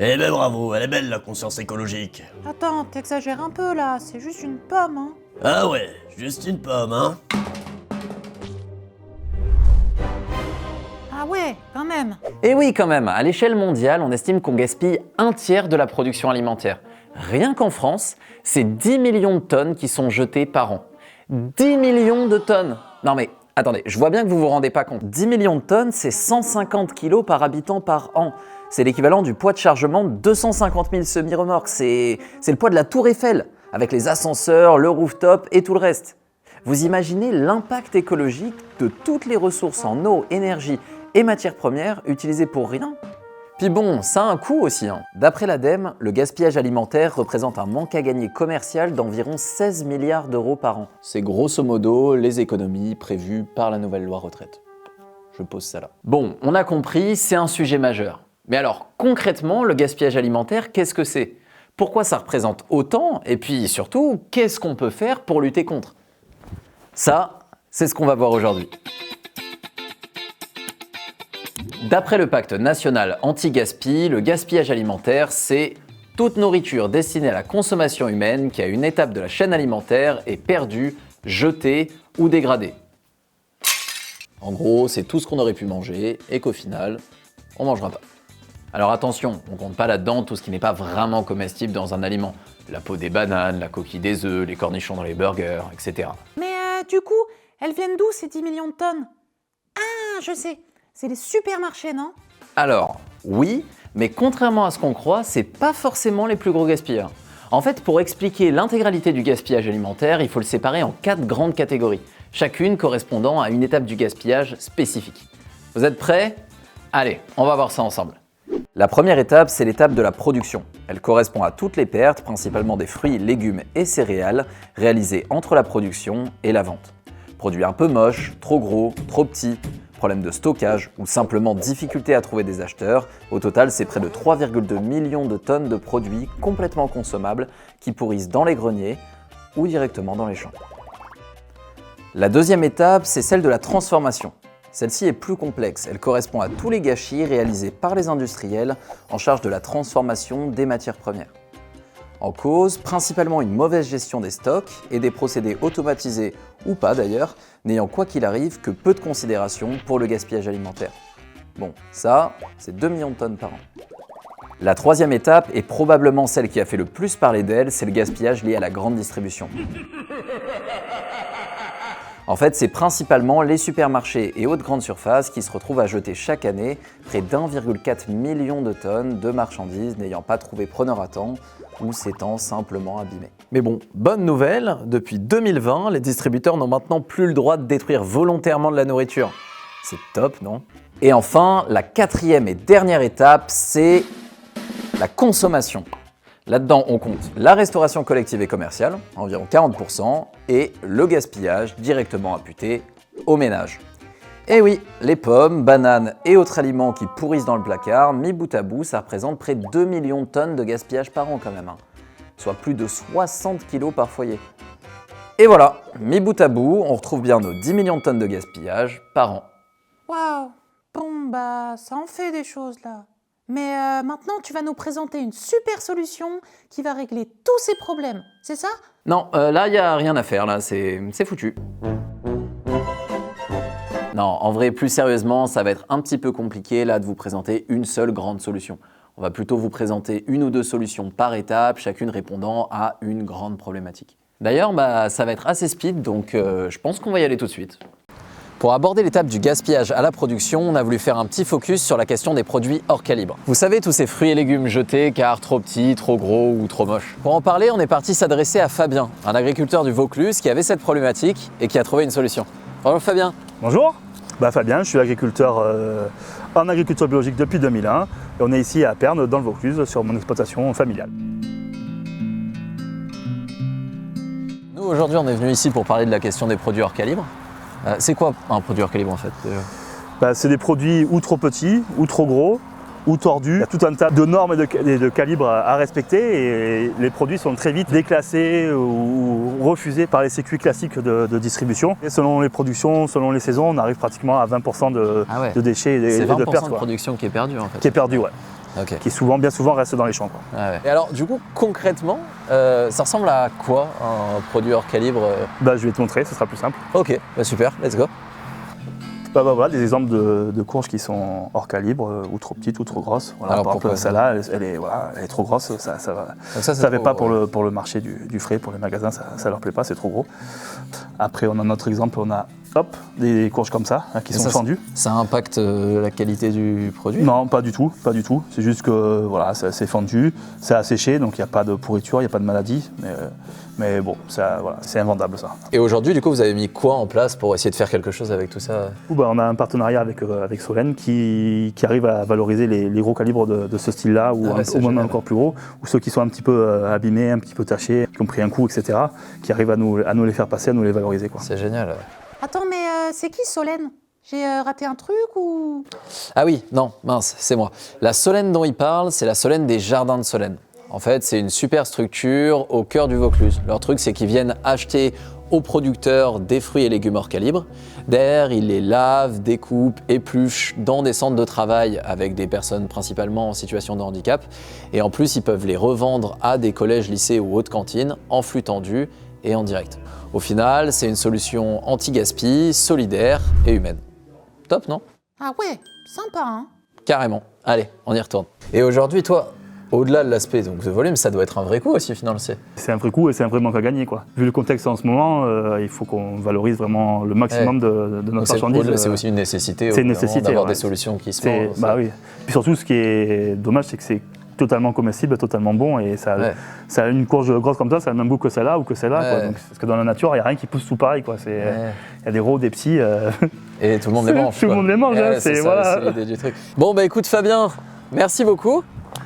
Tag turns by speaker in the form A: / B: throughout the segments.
A: Eh ben bravo, elle est belle la conscience écologique.
B: Attends, t'exagères un peu là, c'est juste une pomme, hein.
A: Ah ouais, juste une pomme, hein.
B: Ah ouais, quand même.
C: Et oui, quand même, à l'échelle mondiale, on estime qu'on gaspille un tiers de la production alimentaire. Rien qu'en France, c'est 10 millions de tonnes qui sont jetées par an. 10 millions de tonnes! Non mais, attendez, je vois bien que vous vous rendez pas compte. 10 millions de tonnes, c'est 150 kilos par habitant par an. C'est l'équivalent du poids de chargement de 250 000 semi-remorques. C'est le poids de la Tour Eiffel, avec les ascenseurs, le rooftop et tout le reste. Vous imaginez l'impact écologique de toutes les ressources en eau, énergie et matières premières utilisées pour rien? Puis bon, ça a un coût aussi, hein. D'après l'ADEME, le gaspillage alimentaire représente un manque à gagner commercial d'environ 16 milliards d'euros par an. C'est grosso modo les économies prévues par la nouvelle loi retraite. Je pose ça là. Bon, on a compris, c'est un sujet majeur. Mais alors, concrètement, le gaspillage alimentaire, qu'est-ce que c'est? Pourquoi ça représente autant? Et puis surtout, qu'est-ce qu'on peut faire pour lutter contre? Ça, c'est ce qu'on va voir aujourd'hui. D'après le pacte national anti-gaspi, le gaspillage alimentaire, c'est toute nourriture destinée à la consommation humaine qui, à une étape de la chaîne alimentaire, est perdue, jetée ou dégradée. En gros, c'est tout ce qu'on aurait pu manger et qu'au final, on ne mangera pas. Alors attention, on ne compte pas là-dedans tout ce qui n'est pas vraiment comestible dans un aliment. La peau des bananes, la coquille des œufs, les cornichons dans les burgers, etc.
B: Mais du coup, elles viennent d'où ces 10 millions de tonnes? Ah, je sais, c'est les supermarchés, non?
C: Alors, oui, mais contrairement à ce qu'on croit, c'est pas forcément les plus gros gaspilleurs. En fait, pour expliquer l'intégralité du gaspillage alimentaire, il faut le séparer en 4 grandes catégories, chacune correspondant à une étape du gaspillage spécifique. Vous êtes prêts? Allez, on va voir ça ensemble. La première étape, c'est l'étape de la production. Elle correspond à toutes les pertes, principalement des fruits, légumes et céréales, réalisées entre la production et la vente. Produits un peu moches, trop gros, trop petits, problème de stockage ou simplement difficulté à trouver des acheteurs. Au total, c'est près de 3,2 millions de tonnes de produits complètement consommables qui pourrissent dans les greniers ou directement dans les champs. La deuxième étape, c'est celle de la transformation. Celle-ci est plus complexe, elle correspond à tous les gâchis réalisés par les industriels en charge de la transformation des matières premières. En cause, principalement une mauvaise gestion des stocks et des procédés automatisés ou pas d'ailleurs, n'ayant quoi qu'il arrive que peu de considération pour le gaspillage alimentaire. Bon, ça, c'est 2 millions de tonnes par an. La troisième étape est probablement celle qui a fait le plus parler d'elle, c'est le gaspillage lié à la grande distribution. En fait, c'est principalement les supermarchés et autres grandes surfaces qui se retrouvent à jeter chaque année près d'1,4 million de tonnes de marchandises n'ayant pas trouvé preneur à temps ou s'étant simplement abîmées. Mais bon, bonne nouvelle, depuis 2020, les distributeurs n'ont maintenant plus le droit de détruire volontairement de la nourriture. C'est top, non? Et enfin, la quatrième et dernière étape, c'est la consommation. Là-dedans, on compte la restauration collective et commerciale, environ 40%, et le gaspillage directement imputé au ménage. Et oui, les pommes, bananes et autres aliments qui pourrissent dans le placard, mis bout à bout, ça représente près de 2 millions de tonnes de gaspillage par an quand même, hein. Soit plus de 60 kilos par foyer. Et voilà, mis bout à bout, on retrouve bien nos 10 millions de tonnes de gaspillage par an.
B: Waouh. Bon, bah, ça en fait des choses là. Mais maintenant, tu vas nous présenter une super solution qui va régler tous ces problèmes, c'est ça?
C: Non, là, il n'y a rien à faire, là, c'est foutu. Non, en vrai, plus sérieusement, ça va être un petit peu compliqué, là, de vous présenter une seule grande solution. On va plutôt vous présenter une ou deux solutions par étape, chacune répondant à une grande problématique. D'ailleurs, ça va être assez speed, donc je pense qu'on va y aller tout de suite. Pour aborder l'étape du gaspillage à la production, on a voulu faire un petit focus sur la question des produits hors calibre. Vous savez, tous ces fruits et légumes jetés car trop petits, trop gros ou trop moches. Pour en parler, on est parti s'adresser à Fabien, un agriculteur du Vaucluse qui avait cette problématique et qui a trouvé une solution. Bonjour Fabien.
D: Bonjour, Fabien, je suis agriculteur en agriculture biologique depuis 2001 et on est ici à Pernes dans le Vaucluse sur mon exploitation familiale.
C: Nous aujourd'hui on est venu ici pour parler de la question des produits hors calibre. C'est quoi un produit hors calibre en fait?
D: C'est des produits ou trop petits, ou trop gros, ou tordus. Il y a tout un tas de normes et de calibres à respecter et les produits sont très vite déclassés ou refusés par les circuits classiques de distribution. Et selon les productions, selon les saisons, on arrive pratiquement à 20% de déchets et de pertes.
C: C'est 20% de production qui est perdue en fait.
D: Qui est perdue, ouais.
C: Ok.
D: qui bien souvent reste dans les champs, quoi.
C: Ah ouais. Et alors, du coup, concrètement, ça ressemble à quoi un produit hors calibre
D: Bah, je vais te montrer, ce sera plus simple.
C: Ok, bah super, let's go.
D: Voilà, des exemples de courges qui sont hors calibre, ou trop petites ou trop grosses. Voilà,
C: Alors,
D: par exemple,
C: pourquoi
D: celle-là, elle est trop grosse, ça va.
C: Donc ça
D: Ça ne fait pas
C: trop,
D: pour le marché du frais, pour les magasins, ça leur plaît pas, c'est trop gros. Après, on a un autre exemple, on a des courges comme ça, qui sont fendues.
C: Ça impacte la qualité du produit?
D: Non, pas du tout. C'est juste que voilà, c'est fendu, c'est asséché, donc il n'y a pas de pourriture, il n'y a pas de maladie. Mais bon, voilà, c'est invendable ça.
C: Et aujourd'hui, du coup, vous avez mis quoi en place pour essayer de faire quelque chose avec tout ça?
D: On a un partenariat avec Solène qui arrive à valoriser les gros calibres de ce style-là, ou même encore plus gros, ou ceux qui sont un petit peu abîmés, un petit peu tachés, qui ont pris un coup, etc., qui arrivent à nous les faire passer, à nous les valoriser, quoi.
C: C'est génial.
B: Attends, mais c'est qui Solène? J'ai raté un truc ou...
C: Ah oui, non, mince, c'est moi. La Solène dont il parle, c'est la Solène des Jardins de Solène. En fait, c'est une super structure au cœur du Vaucluse. Leur truc, c'est qu'ils viennent acheter aux producteurs des fruits et légumes hors calibre. Derrière, ils les lavent, découpent, épluchent dans des centres de travail avec des personnes principalement en situation de handicap. Et en plus, ils peuvent les revendre à des collèges, lycées ou hautes cantines en flux tendu et en direct. Au final, c'est une solution anti-gaspi, solidaire et humaine. Top, non?
B: Ah ouais, sympa, hein?
C: Carrément. Allez, on y retourne. Et aujourd'hui, toi, au-delà de l'aspect donc de volume, ça doit être un vrai coup aussi financier.
D: C'est un vrai coup et c'est un vrai manque à gagner, quoi. Vu le contexte en ce moment, il faut qu'on valorise vraiment le maximum de notre marchandise.
C: C'est aussi une nécessité.
D: C'est une nécessité
C: d'avoir
D: ouais.
C: des solutions qui se vendent.
D: Bah oui. Puis surtout, ce qui est dommage, c'est que c'est totalement comestible, totalement bon, et ça a une courge grosse comme ça a le même goût que celle-là ou que celle-là, quoi. Donc, parce que dans la nature, il n'y a rien qui pousse tout pareil, quoi. Il y a des gros, des petits.
C: Et tout le monde les mange.
D: Tout le monde les mange, hein,
C: c'est
D: voilà.
C: l'idée du truc. Bon, bah écoute Fabien, merci beaucoup.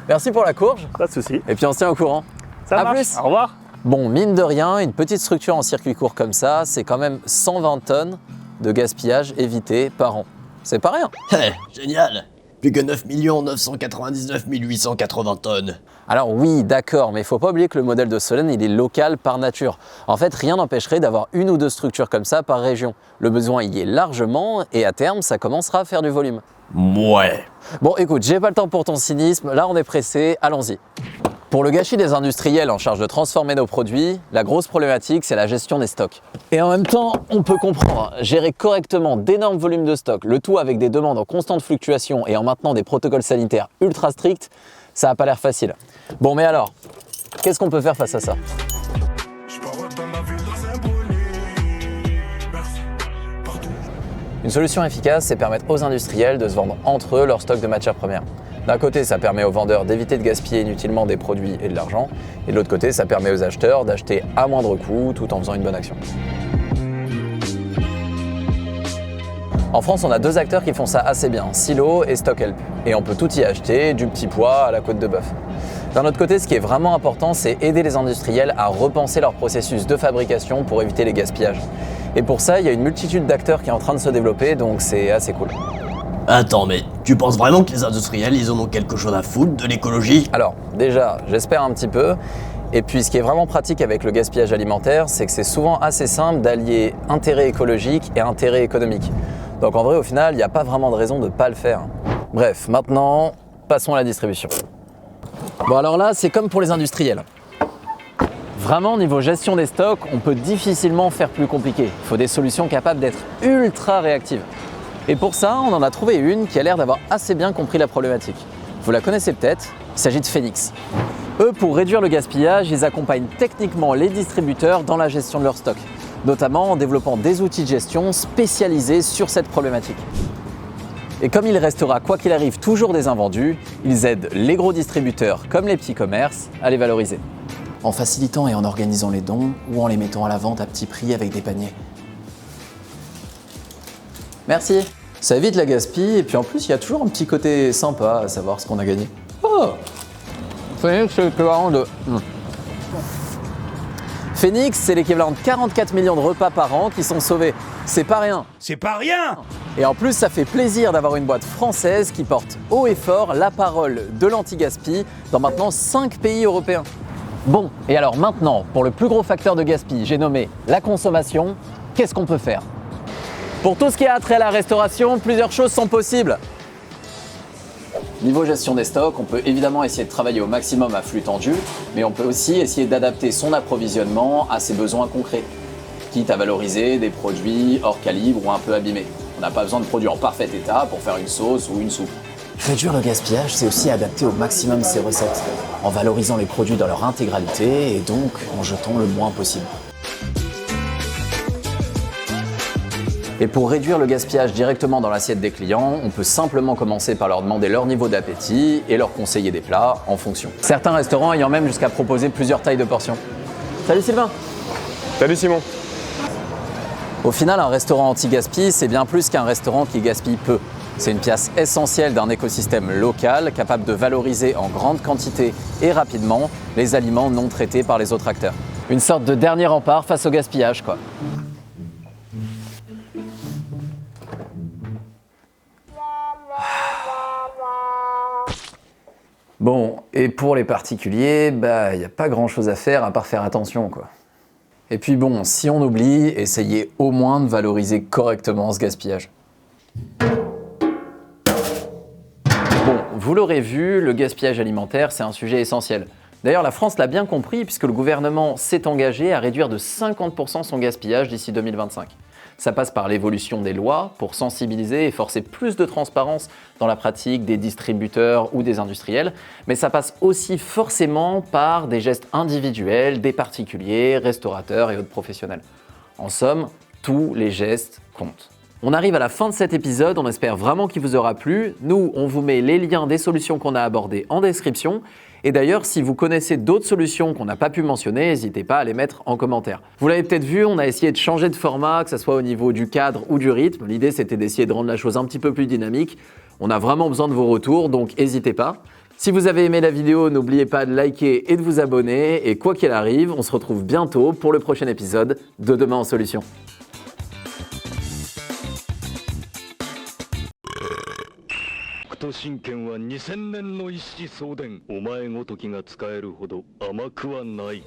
C: Merci pour la courge.
D: Pas de souci.
C: Et puis on se tient au courant.
D: Ça marche.
C: Plus.
D: Au revoir.
C: Bon, mine de rien, une petite structure en circuit court comme ça, c'est quand même 120 tonnes de gaspillage évité par an. C'est pas rien.
A: Génial. Plus que 9 999 880 tonnes.
C: Alors oui, d'accord, mais il faut pas oublier que le modèle de Solène, il est local par nature. En fait, rien n'empêcherait d'avoir une ou deux structures comme ça par région. Le besoin y est largement et à terme, ça commencera à faire du volume.
A: Ouais.
C: Bon, écoute, j'ai pas le temps pour ton cynisme, là on est pressé, allons-y. Pour le gâchis des industriels en charge de transformer nos produits, la grosse problématique, c'est la gestion des stocks. Et en même temps, on peut comprendre, gérer correctement d'énormes volumes de stock, le tout avec des demandes en constante fluctuation et en maintenant des protocoles sanitaires ultra stricts, ça n'a pas l'air facile. Bon, mais alors, qu'est-ce qu'on peut faire face à ça ? Une solution efficace, c'est permettre aux industriels de se vendre entre eux leur stock de matières premières. D'un côté, ça permet aux vendeurs d'éviter de gaspiller inutilement des produits et de l'argent, et de l'autre côté, ça permet aux acheteurs d'acheter à moindre coût tout en faisant une bonne action. En France, on a deux acteurs qui font ça assez bien, Silo et Stockhelp. Et on peut tout y acheter, du petit pois à la côte de bœuf. D'un autre côté, ce qui est vraiment important, c'est aider les industriels à repenser leur processus de fabrication pour éviter les gaspillages. Et pour ça, il y a une multitude d'acteurs qui est en train de se développer, donc c'est assez cool.
A: Attends, mais tu penses vraiment que les industriels, ils en ont quelque chose à foutre de l'écologie?
C: Alors, déjà, j'espère un petit peu. Et puis, ce qui est vraiment pratique avec le gaspillage alimentaire, c'est que c'est souvent assez simple d'allier intérêt écologique et intérêt économique. Donc en vrai, au final, il n'y a pas vraiment de raison de ne pas le faire. Bref, maintenant, passons à la distribution. Bon, alors là, c'est comme pour les industriels. Vraiment, niveau gestion des stocks, on peut difficilement faire plus compliqué. Il faut des solutions capables d'être ultra réactives. Et pour ça, on en a trouvé une qui a l'air d'avoir assez bien compris la problématique. Vous la connaissez peut-être, il s'agit de Phoenix. Eux, pour réduire le gaspillage, ils accompagnent techniquement les distributeurs dans la gestion de leur stock, notamment en développant des outils de gestion spécialisés sur cette problématique. Et comme il restera, quoi qu'il arrive, toujours des invendus, ils aident les gros distributeurs comme les petits commerces à les valoriser. En facilitant et en organisant les dons ou en les mettant à la vente à petit prix avec des paniers. Merci. Ça évite la gaspille et puis en plus, il y a toujours un petit côté sympa à savoir ce qu'on a gagné. Oh, Phoenix, c'est l'équivalent de... Phoenix, c'est l'équivalent de 44 millions de repas par an qui sont sauvés. C'est pas rien.
E: C'est pas rien!
C: Et en plus, ça fait plaisir d'avoir une boîte française qui porte haut et fort la parole de l'anti-gaspi dans maintenant 5 pays européens. Bon, et alors maintenant, pour le plus gros facteur de gaspille, j'ai nommé la consommation, qu'est-ce qu'on peut faire ? Pour tout ce qui a trait à la restauration, plusieurs choses sont possibles. Niveau gestion des stocks, on peut évidemment essayer de travailler au maximum à flux tendu, mais on peut aussi essayer d'adapter son approvisionnement à ses besoins concrets, quitte à valoriser des produits hors calibre ou un peu abîmés. On n'a pas besoin de produits en parfait état pour faire une sauce ou une soupe.
E: Réduire le gaspillage, c'est aussi adapter au maximum ses recettes, en valorisant les produits dans leur intégralité et donc en jetant le moins possible.
C: Et pour réduire le gaspillage directement dans l'assiette des clients, on peut simplement commencer par leur demander leur niveau d'appétit et leur conseiller des plats en fonction. Certains restaurants ayant même jusqu'à proposer plusieurs tailles de portions. Salut Sylvain!
F: Salut Simon.
C: Au final, un restaurant anti-gaspi, c'est bien plus qu'un restaurant qui gaspille peu. C'est une pièce essentielle d'un écosystème local capable de valoriser en grande quantité et rapidement les aliments non traités par les autres acteurs. Une sorte de dernier rempart face au gaspillage, quoi. Bon, et pour les particuliers, il n'y a pas grand-chose à faire à part faire attention, quoi. Et puis bon, si on oublie, essayez au moins de valoriser correctement ce gaspillage. Bon, vous l'aurez vu, le gaspillage alimentaire, c'est un sujet essentiel. D'ailleurs, la France l'a bien compris puisque le gouvernement s'est engagé à réduire de 50% son gaspillage d'ici 2025. Ça passe par l'évolution des lois pour sensibiliser et forcer plus de transparence dans la pratique des distributeurs ou des industriels, mais ça passe aussi forcément par des gestes individuels, des particuliers, restaurateurs et autres professionnels. En somme, tous les gestes comptent. On arrive à la fin de cet épisode, on espère vraiment qu'il vous aura plu. Nous, on vous met les liens des solutions qu'on a abordées en description. Et d'ailleurs, si vous connaissez d'autres solutions qu'on n'a pas pu mentionner, n'hésitez pas à les mettre en commentaire. Vous l'avez peut-être vu, on a essayé de changer de format, que ce soit au niveau du cadre ou du rythme. L'idée, c'était d'essayer de rendre la chose un petit peu plus dynamique. On a vraiment besoin de vos retours, donc n'hésitez pas. Si vous avez aimé la vidéo, n'oubliez pas de liker et de vous abonner. Et quoi qu'il arrive, on se retrouve bientôt pour le prochain épisode de Demain en Solutions.
G: 北斗神拳は2000年の一子相伝。お前ごときが使えるほど甘くはない。